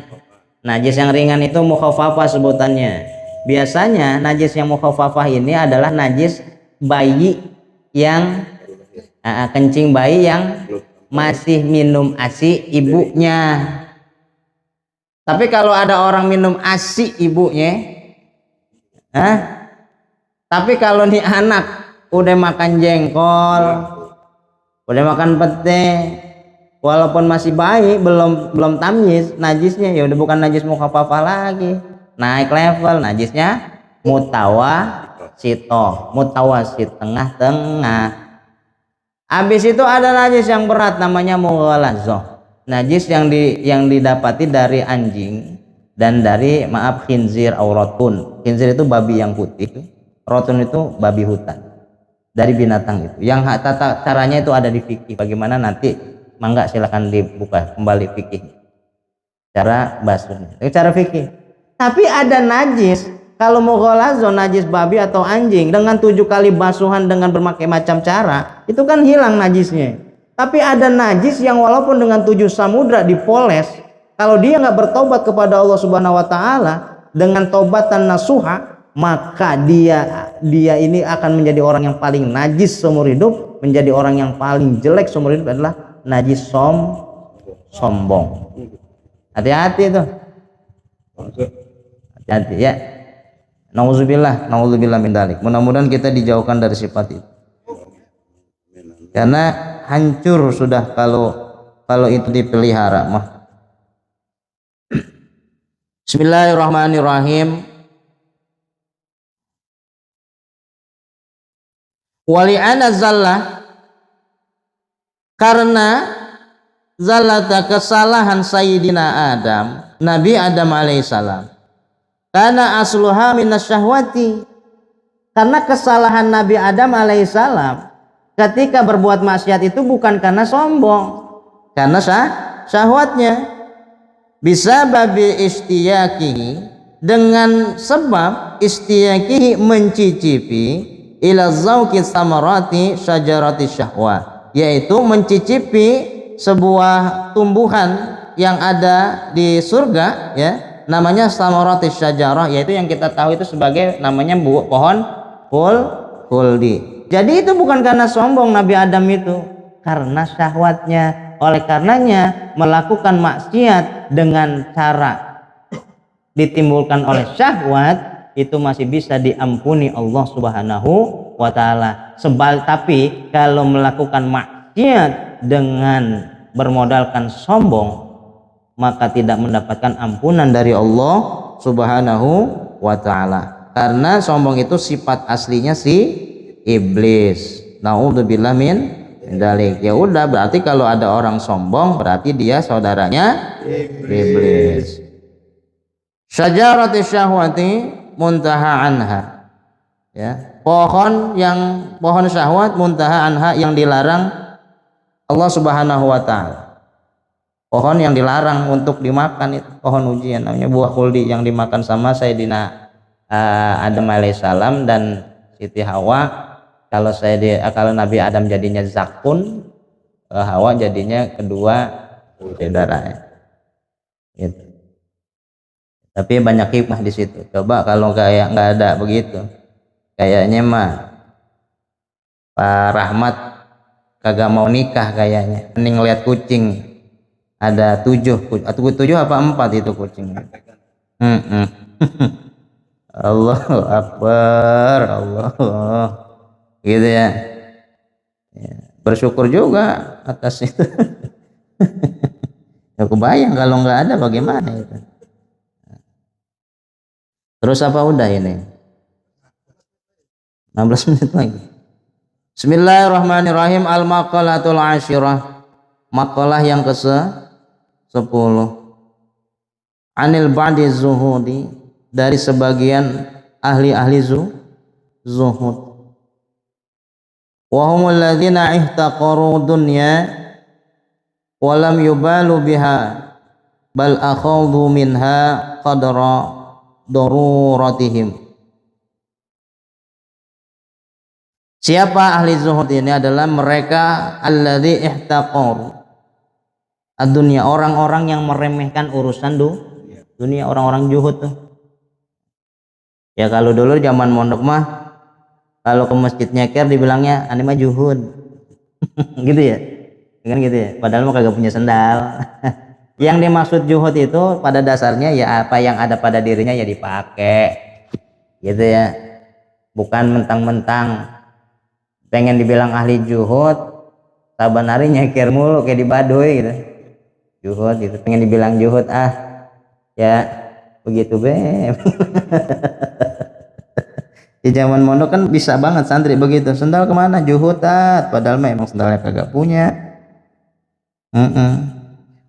Najis yang ringan itu mukhafafah sebutannya. Biasanya najis yang mukhafafah ini adalah najis bayi yang kencing bayi yang masih minum ASI ibunya. Tapi kalau ada orang minum ASI ibunya, tapi kalau nih anak udah makan jengkol, udah makan pete, walaupun masih bayi, belum tamyiz, najisnya ya udah bukan najis mukhafafah lagi, naik level, najisnya mutawasit, tengah-tengah. Habis itu ada najis yang berat namanya mughalazah. Najis yang didapati dari anjing dan dari khinzir auratun. Khinzir itu babi yang putih, rotun itu babi hutan. Dari binatang itu. Yang tata caranya itu ada di fikih. Bagaimana nanti mangga silakan dibuka kembali fikih. Cara basuhnya. Cara fikih. Tapi ada najis, kalau mughalazah najis babi atau anjing dengan 7 kali basuhan dengan berbagai macam cara, itu kan hilang najisnya. Tapi ada najis yang walaupun dengan 7 samudra dipoles, kalau dia nggak bertobat kepada Allah Subhanahu wa taala dengan tobatan nasuha, maka dia ini akan menjadi orang yang paling najis seumur hidup, menjadi orang yang paling jelek seumur hidup adalah najis sombong. Hati-hati itu. Hati-hati ya. Nauzubillah min dzalik. Mudah-mudahan kita dijauhkan dari sifat itu. Karena hancur sudah kalau itu dipelihara mah. Bismillahirrahmanirrahim. Wali'ana zallah, karena zallata kesalahan Sayyidina Adam, Nabi Adam alaihissalam, karena asluha minasyahwati, karena kesalahan Nabi Adam alaihissalam ketika berbuat maksiat itu bukan karena sombong, karena syahwatnya. Bisa babi istiyakihi, dengan sebab istiyakihi mencicipi ila zauqi samarati syajarati syahwa, yaitu mencicipi sebuah tumbuhan yang ada di surga ya, namanya samarati syajarah, yaitu yang kita tahu itu sebagai namanya pohon khuldi. Jadi itu bukan karena sombong Nabi Adam itu, karena syahwatnya. Oleh karenanya melakukan maksiat dengan cara ditimbulkan oleh syahwat itu masih bisa diampuni Allah Subhanahu wa taala. Tapi kalau melakukan maksiat dengan bermodalkan sombong, maka tidak mendapatkan ampunan dari Allah Subhanahu wa taala. Karena sombong itu sifat aslinya si iblis. Nauzubillah min dalik. Ya udah, berarti kalau ada orang sombong berarti dia saudaranya iblis. Syajarati syahwati muntaha anha, ya, pohon syahwat muntaha anha, yang dilarang Allah Subhanahu wa taala. Pohon yang dilarang untuk dimakan itu pohon ujian, namanya buah khuldi, yang dimakan sama Sayyidina Adam alaihissalam dan Siti Hawa. Kalau Nabi Adam jadinya zakun, Hawa jadinya kedua saudara ya. Gitu. Tapi banyak hikmah di situ. Coba kalau kayak nggak ada begitu, kayaknya mah Pak Rahmat kagak mau nikah kayaknya. Mending lihat kucing, ada 7 apa 4 itu kucing. Allahu Akbar, Allah. Gitu ya. Bersyukur juga atas itu. Ya kebayang kalau nggak ada bagaimana itu. Terus apa udah ini? 16 menit lagi. Bismillahirrahmanirrahim. Al-maqalatul asyirah. Maqalah yang ke-10. Anil ba'di zuhudi, dari sebagian ahli-ahli zuhud. wa humul ladzina ihtaqaru dunya wa lam yubalu biha bal akhadhu minha qadra daruratihim. Siapa ahli zuhud ini adalah mereka alladzi ihtaqaru ad-dunya, orang-orang yang meremehkan urusan dunia, orang-orang zuhud tuh. Ya kalau dulu zaman mondok mah kalau ke masjid nyeker dibilangnya ane mah zuhud. Gitu ya. Kan gitu ya. Padahal mah kagak punya sendal. Yang dimaksud zuhud itu pada dasarnya ya apa yang ada pada dirinya ya dipakai. Gitu ya. Bukan mentang-mentang pengen dibilang ahli zuhud, saban hari nyeker mulu kayak di Baduy gitu. Zuhud gitu, pengen dibilang zuhud ya begitu be. Di zaman mondok kan bisa banget santri begitu, sendal kemana zuhud padahal mah emang sendalnya kagak punya.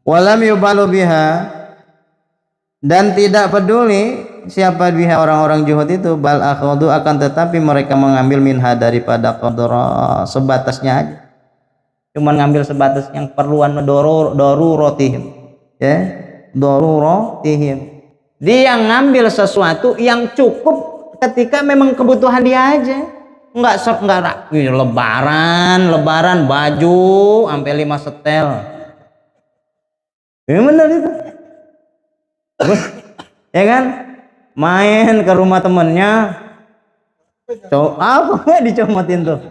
Walam yubalu biha, dan tidak peduli siapa biha orang-orang zuhud itu, bal akhadu, akan tetapi mereka mengambil minha daripada qadra, sebatasnya aja, cuman ngambil sebatas yang perluan darurotihim ya, darurotihim. Dia ngambil sesuatu yang cukup ketika memang kebutuhan dia aja, enggak lebaran baju sampai 5 setel. Ya bener itu. Ya kan, main ke rumah temennya, apa dicomotin tuh,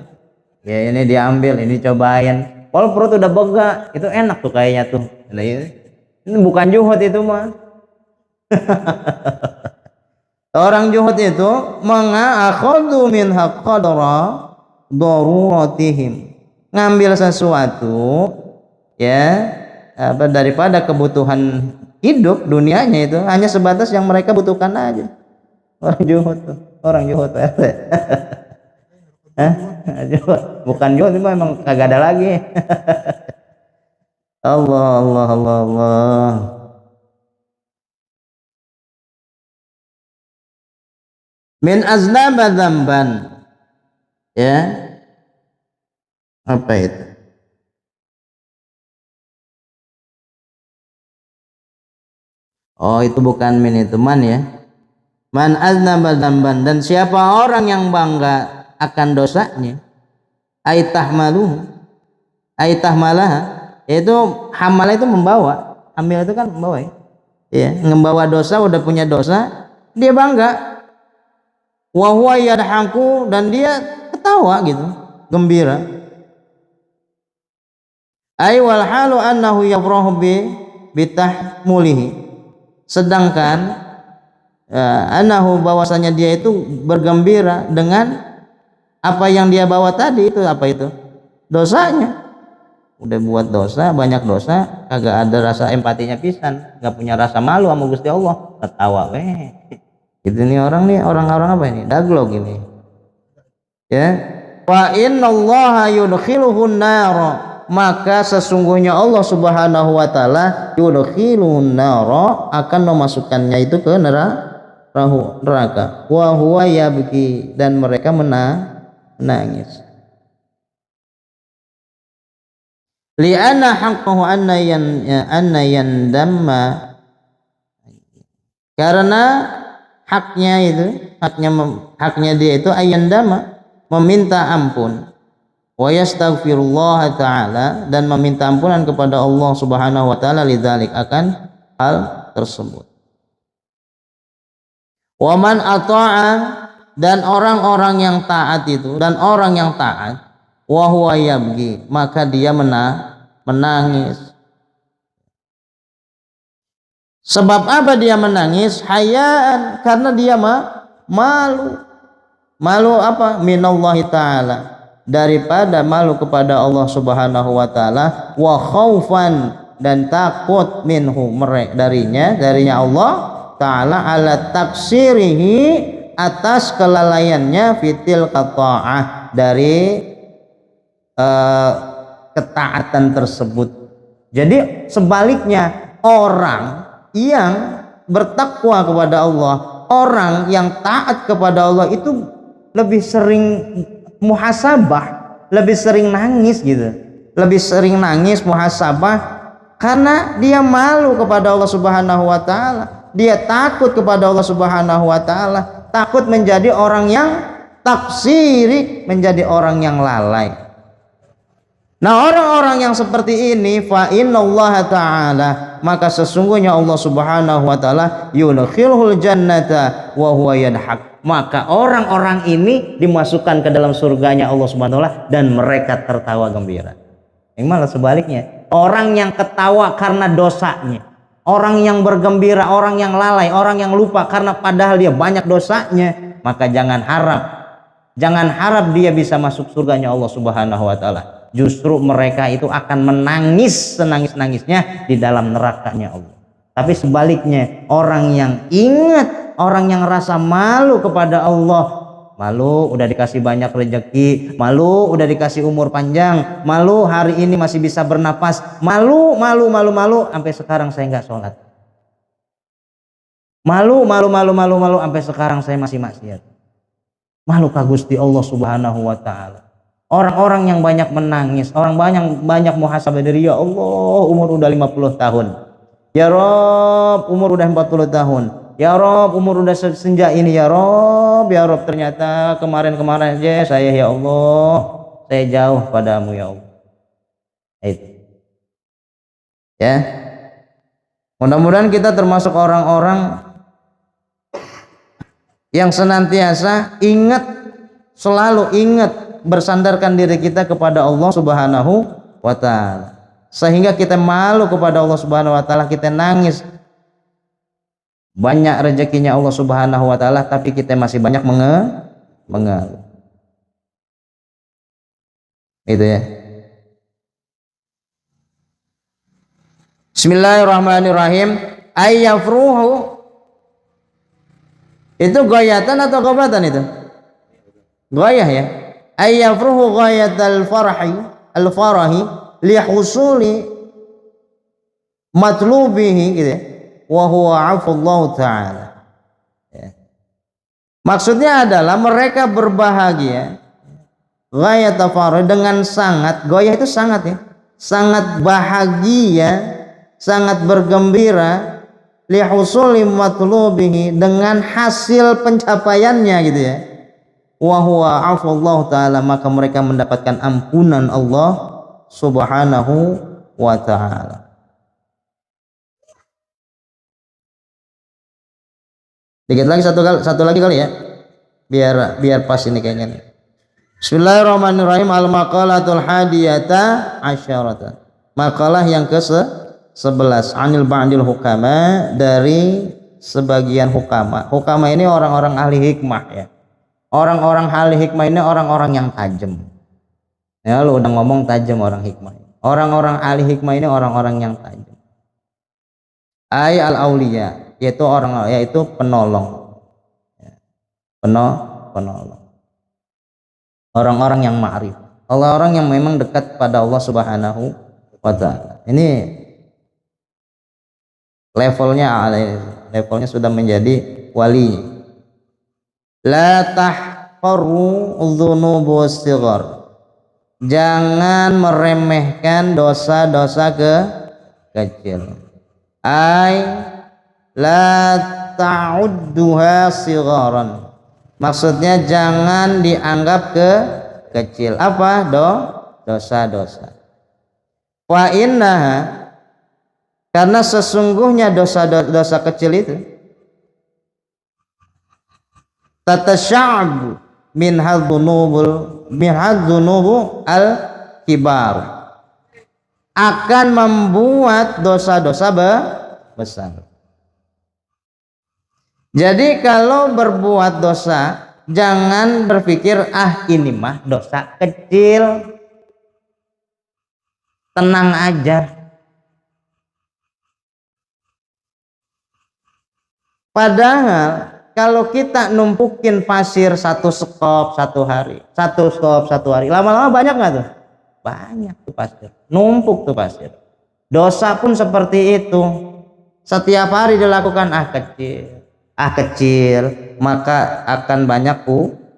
ya ini diambil, ini cobain, kalau perut udah bega, itu enak tuh kayaknya tuh. Nah, ini bukan zuhud itu mah. Orang zuhud itu menga'akhadhu min qadra daruratihim, ngambil sesuatu ya apa daripada kebutuhan hidup dunianya, itu hanya sebatas yang mereka butuhkan aja. Orang zuhud tuh, orang zuhud bukan zuhud, itu memang kagak ada lagi. Allah. Min aznaba dzamban, ya apa itu? Oh itu bukan min, itu man ya. Man aznaba dzamban, dan siapa orang yang bangga akan dosanya, aitahmaluhu, aitahmalah, itu hamal itu membawa, hamil itu kan membawa ya, membawa dosa, udah punya dosa dia bangga, wa huwa yadhaku, dan dia ketawa gitu, gembira. Ai wal halu annahu yafrahu bitahmulihi, sedangkan anahu bahwasanya dia itu bergembira dengan apa yang dia bawa tadi. Itu apa itu? Dosanya. Udah buat dosa, banyak dosa, kagak ada rasa empatinya pisan, nggak punya rasa malu sama Gusti Allah, ketawa gitu nih orang-orang apa ini, daglog ini ya. Wa innallaha yudkhiluhun nar, maka sesungguhnya Allah Subhanahu wa taala yudkhiluhun nar, akan memasukkannya itu ke neraka. Wa huwa yabki, dan mereka menangis. Li'anna haqqahu anna yandamma, karena haknya dia itu ayandama, meminta ampun, wa yastaghfirullah ta'ala, dan meminta ampunan kepada Allah Subhanahu wa taala, lidzalik, akan hal tersebut. Wa man ata'a, dan orang-orang yang taat itu, dan orang yang taat, wa huwa yabghi, maka dia menangis. Sebab apa dia menangis? Hayaan, karena dia malu apa? Minallahi ta'ala, daripada malu kepada Allah Subhanahu wa taala, wa khaufan, dan takut minhu, darinya Allah ta'ala, ala taksirihi, atas kelalaiannya, fitil qata'ah, dari ketaatan tersebut. Jadi sebaliknya, orang yang bertakwa kepada Allah, orang yang taat kepada Allah itu lebih sering muhasabah, lebih sering nangis gitu, lebih sering nangis muhasabah karena dia malu kepada Allah Subhanahu wa taala, dia takut kepada Allah Subhanahu wa taala, takut menjadi orang yang taksiri, menjadi orang yang lalai. Nah, orang-orang yang seperti ini fa innallaha ta'ala, maka sesungguhnya Allah Subhanahu wa taala yudkhilul jannata wa huwa yadhak, maka orang-orang ini dimasukkan ke dalam surganya Allah Subhanahu wa taala dan mereka tertawa gembira. Yang malah sebaliknya, orang yang ketawa karena dosanya, orang yang bergembira, orang yang lalai, orang yang lupa karena padahal dia banyak dosanya, maka jangan harap dia bisa masuk surganya Allah Subhanahu wa taala. Justru mereka itu akan menangis senangis-nangisnya di dalam nerakanya Allah. Tapi sebaliknya, orang yang ingat, orang yang rasa malu kepada Allah, malu udah dikasih banyak rezeki, malu udah dikasih umur panjang, malu hari ini masih bisa bernapas, malu sampai sekarang saya nggak sholat, malu sampai sekarang saya masih maksiat. Malu ka Gusti Allah Subhanahu wa taala. Orang-orang yang banyak menangis, orang banyak muhasabah diri, ya Allah, umur udah 50 tahun. Ya Rob, umur udah 40 tahun. Ya Rob, umur udah senja ini, ya Rob, ternyata kemarin-kemarin aja saya, ya Allah, saya jauh padamu, ya Allah. Itu. Ya. Mudah-mudahan kita termasuk orang-orang yang senantiasa selalu ingat bersandarkan diri kita kepada Allah Subhanahu wa taala, sehingga kita malu kepada Allah Subhanahu wa taala, kita nangis banyak rezekinya Allah Subhanahu wa taala tapi kita masih banyak mengeluh. Itu ya. Bismillahirrahmanirrahim. Ayyafruhu, itu goyatan atau gobatan itu? Goyah ya. Ayyafruhu ghayatal farahi li husuli matlubihi gitu ya, wa huwa afullahu ta'ala ya. Maksudnya adalah mereka berbahagia ghayatal farahi, dengan sangat, goyah itu sangat ya, sangat bahagia, sangat bergembira, li husuli matlubihi, dengan hasil pencapaiannya gitu ya, wa huwa afallahu ta'ala, maka mereka mendapatkan ampunan Allah Subhanahu wa ta'ala. Dikit lagi, satu lagi kali ya, biar pas ini kayaknya. Bismillahirrahmanirrahim. Al-maqalatul hadiyata asyarata, makalah yang ke-11, anil ba'dil hukama, dari sebagian hukama. Hukama ini orang-orang ahli hikmah ya. Orang-orang ahli hikmah ini orang-orang yang tajam. Ya, lu udah ngomong tajam orang hikmah. Orang-orang ahli hikmah ini orang-orang yang tajam. Ay al-auliya, yaitu penolong. Ya. Penolong. Orang-orang yang ma'rif. Orang-orang yang memang dekat pada Allah Subhanahu wa taala. Ini levelnya sudah menjadi wali. La tahqaru dzunubu shighar, jangan meremehkan dosa-dosa kecil. Ai la ta'udduha shigharan, maksudnya jangan dianggap kecil. Apa? Dosa-dosa. Wa innaha, karena sesungguhnya dosa-dosa kecil itu tatasya'bu min hadzunubu al-kibar, akan membuat dosa-dosa besar. Jadi kalau berbuat dosa, jangan berpikir ini mah dosa kecil, tenang aja. Padahal kalau kita numpukin pasir satu skop satu hari, lama-lama banyak nggak tuh? Banyak tuh pasir, numpuk tuh pasir. Dosa pun seperti itu. Setiap hari dilakukan kecil, maka akan banyak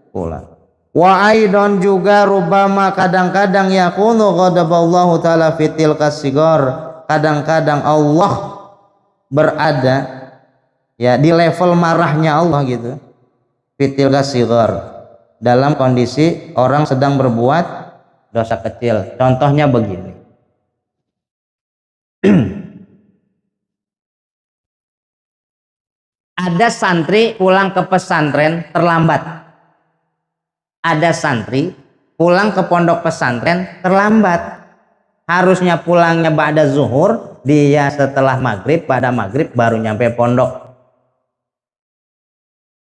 pula. Wa aidon juga rubama kadang-kadang yakunu ghadaballahu taala fitil kasigor, kadang-kadang Allah berada ya di level marahnya Allah gitu, fitil kasigor, dalam kondisi orang sedang berbuat dosa kecil. Contohnya begini. Ada santri pulang ke pesantren terlambat. Ada santri pulang ke pondok pesantren terlambat. Harusnya pulangnya ba'da zuhur, dia setelah maghrib, pada maghrib baru nyampe pondok.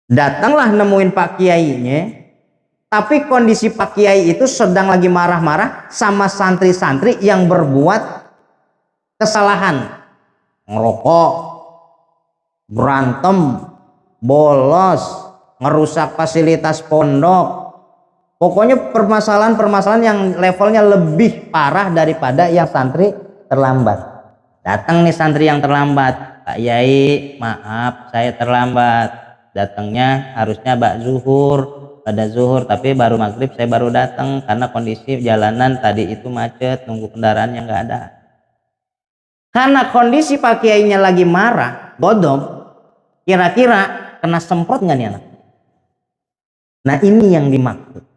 Datanglah nemuin Pak Kiainya, tapi kondisi Pak Kiai itu sedang lagi marah-marah sama santri-santri yang berbuat kesalahan, ngerokok, berantem, bolos, ngerusak fasilitas pondok. Pokoknya permasalahan-permasalahan yang levelnya lebih parah daripada yang santri terlambat. Datang nih santri yang terlambat, Pak Yai, maaf saya terlambat. Datangnya harusnya pada zuhur, tapi baru maghrib saya baru datang karena kondisi jalanan tadi itu macet, nunggu kendaraan yang nggak ada. Karena kondisi Pak Kiainya lagi marah, godom, kira-kira kena semprot nggak nih anak? Nah ini yang dimaksud.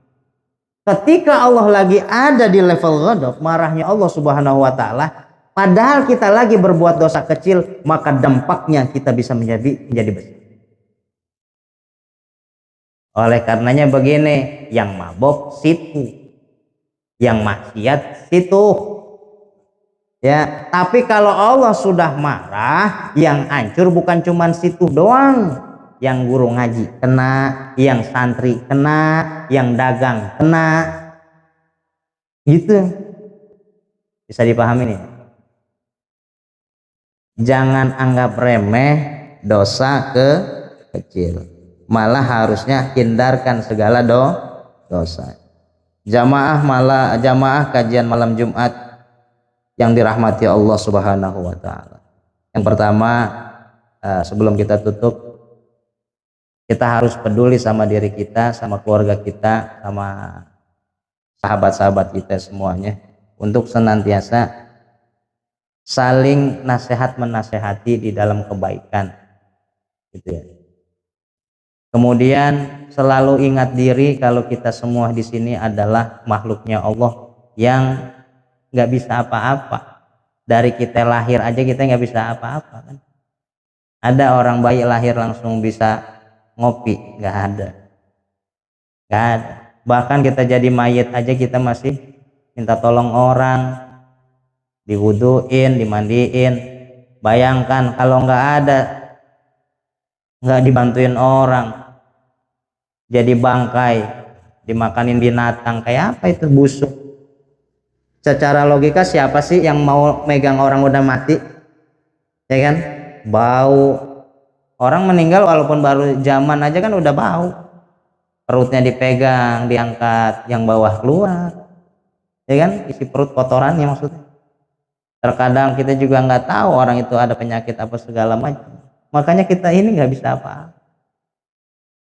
Ketika Allah lagi ada di level ghadab, marahnya Allah Subhanahu wa taala, padahal kita lagi berbuat dosa kecil, maka dampaknya kita bisa menjadi besar. Oleh karenanya begini, yang mabok situ, yang maksiat situ. Ya, tapi kalau Allah sudah marah, yang hancur bukan cuma situ doang. Yang guru ngaji kena, yang santri kena, yang dagang kena, gitu. Bisa dipahami nih. Jangan anggap remeh dosa kecil, malah harusnya hindarkan segala dosa. Jamaah kajian malam Jumat yang dirahmati Allah Subhanahu wa taala. Yang pertama, sebelum kita tutup, kita harus peduli sama diri kita, sama keluarga kita, sama sahabat-sahabat kita semuanya, untuk senantiasa saling nasihat menasehati di dalam kebaikan, gitu ya. Kemudian selalu ingat diri kalau kita semua di sini adalah makhluknya Allah yang nggak bisa apa-apa. Dari kita lahir aja kita nggak bisa apa-apa kan. Ada orang bayi lahir langsung bisa ngopi? Nggak ada. Bahkan kita jadi mayit aja kita masih minta tolong orang, diwuduin, dimandiin. Bayangkan kalau nggak dibantuin orang, jadi bangkai, dimakanin binatang, kayak apa itu, busuk. Secara logika siapa sih yang mau megang orang udah mati, ya kan? Bau. Orang meninggal walaupun baru zaman aja kan udah bau. Perutnya dipegang, diangkat, yang bawah keluar, ya kan? Isi perut kotorannya maksudnya. Terkadang kita juga nggak tahu orang itu ada penyakit apa segala macam. Makanya kita ini nggak bisa apa-apa.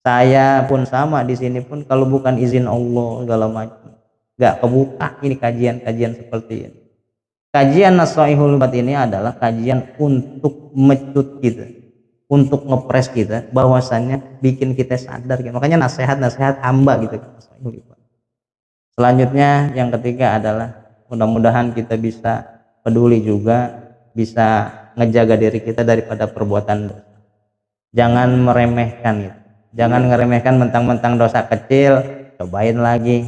Saya pun sama di sini pun, kalau bukan izin Allah segala macam, nggak kebuka ini kajian-kajian seperti ini. Kajian Nashihul Bat ini adalah kajian untuk mecut kita, untuk ngepres kita, bahwasannya bikin kita sadar gitu. Makanya nasihat hamba gitu. Selanjutnya yang ketiga adalah mudah-mudahan kita bisa peduli juga, bisa ngejaga diri kita daripada perbuatan dosa. Jangan meremehkan gitu. Jangan ngeremehkan mentang-mentang dosa kecil, cobain lagi.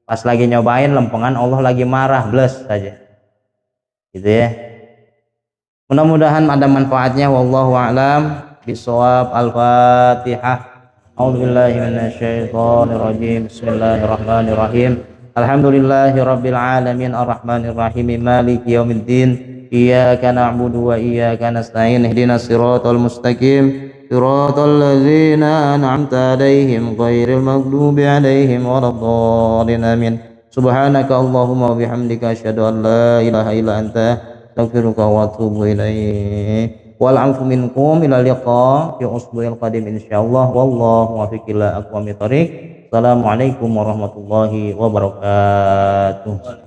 Pas lagi nyobain lempengan Allah lagi marah, bles saja. Gitu ya. Mudah-mudahan ada manfaatnya. Wallahu a'lam bishawab. Al-Fatihah. A'udzubillahi minasyaitonir rajim. Bismillahirrahmanirrahim. Alhamdulillahirabbil alamin arrahmanir rahim maliki yaumiddin. Iyyaka na'budu wa iyyaka nasta'in. Ihdinas siratal mustaqim. Siratal ladzina an'amta 'alaihim ghairil maghdubi 'alaihim waladdallin. Amin. Subhanaka Allahumma wa bihamdika asyhadu an la ilaha illa anta astaghfiruka wa atubu ilaik. wal afu minkum ila liqa fi usbu'il qadim insyaallah wallahu muwaffiq ila aqwamit thoriq. Assalamualaikum warahmatullahi wabarakatuh.